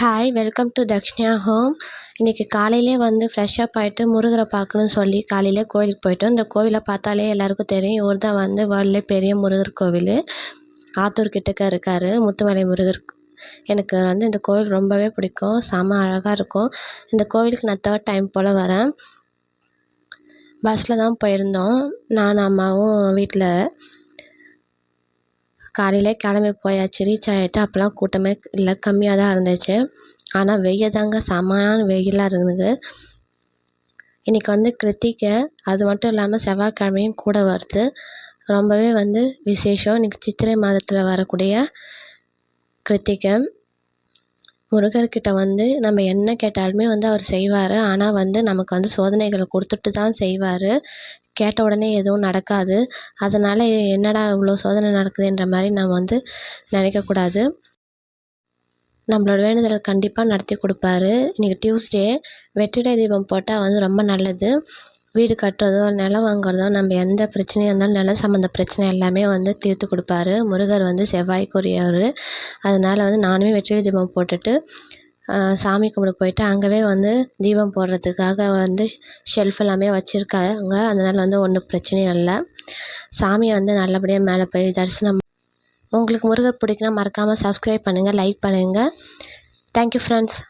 Hi welcome to Dakshina home. இன்றைக்கி காலையிலே வந்து ஃப்ரெஷ்ஷப் ஆகிட்டு முருகரை பார்க்கணுன்னு சொல்லி காலையிலே கோவிலுக்கு போயிட்டோம். இந்த கோவிலை பார்த்தாலே எல்லாருக்கும் தெரியும், இவர் தான் வந்து வேர்ல்ட்லே பெரிய முருகர் கோவில். ஆத்தூர் கிட்டக்க இருக்கார் முத்துமலை முருகர். எனக்கு வந்து இந்த கோவில் ரொம்பவே பிடிக்கும், செம அழகாக இருக்கும். இந்த கோவிலுக்கு நான் 3rd டைம் போல் வரேன். பஸ்ஸில் தான் போயிருந்தோம், நானும் அம்மாவும். வீட்டில் காலையிலே கிளம்பி போயாச்சு, ரீச் ஆகிட்டு. அப்போலாம் கூட்டமே இல்லை, கம்மியாக தான் இருந்துச்சு. ஆனால் வெயில் தாங்க, செமையான வெயிலாக இருந்தது. இன்றைக்கி வந்து கிருத்திகை, அது மட்டும் இல்லாமல் செவ்வாய்க்கிழமையும் கூட வருது. ரொம்பவே வந்து விசேஷம். இன்றைக்கி சித்திரை மாதத்தில் வரக்கூடிய கிருத்திகை. முருகர்கிட்ட வந்து நம்ம என்ன கேட்டாலுமே வந்து அவர் செய்வார். ஆனால் வந்து நமக்கு வந்து சோதனைகளை கொடுத்துட்டு தான் செய்வார். கேட்ட உடனே எதுவும் நடக்காது. அதனால் என்னடா இவ்வளோ சோதனை நடக்குதுன்ற மாதிரி நம்ம வந்து நினைக்கக்கூடாது. நம்மளோட வேண்டுதலை கண்டிப்பாக நடத்தி கொடுப்பாரு. இன்றைக்கி டியூஸ்டே, வெற்றிலை தீபம் போட்டால் வந்து ரொம்ப நல்லது. வீடு கட்டுறதோ நிலம் வாங்குறதோ, நம்ம எந்த பிரச்சனையாக இருந்தாலும் நிலம் சம்மந்த பிரச்சனை எல்லாமே வந்து தீர்த்து கொடுப்பாரு. முருகர் வந்து செவ்வாய்க்குரியவர். அதனால் வந்து நானுமே வெற்றிலை தீபம் போட்டுட்டு சாமி கும்பிட போயிட்டு, அங்கேவே வந்து தீபம் போடுறதுக்காக வந்து ஷெல்ஃப் எல்லாமே வச்சுருக்காங்க. அதனால் வந்து ஒன்றும் பிரச்சனையும் இல்லை. சாமியை வந்து நல்லபடியாக மேலே போய் தரிசனம். உங்களுக்கு முருகர் பிடிக்குன்னா மறக்காமல் சப்ஸ்கிரைப் பண்ணுங்கள், லைக் பண்ணுங்கள். Thank you friends.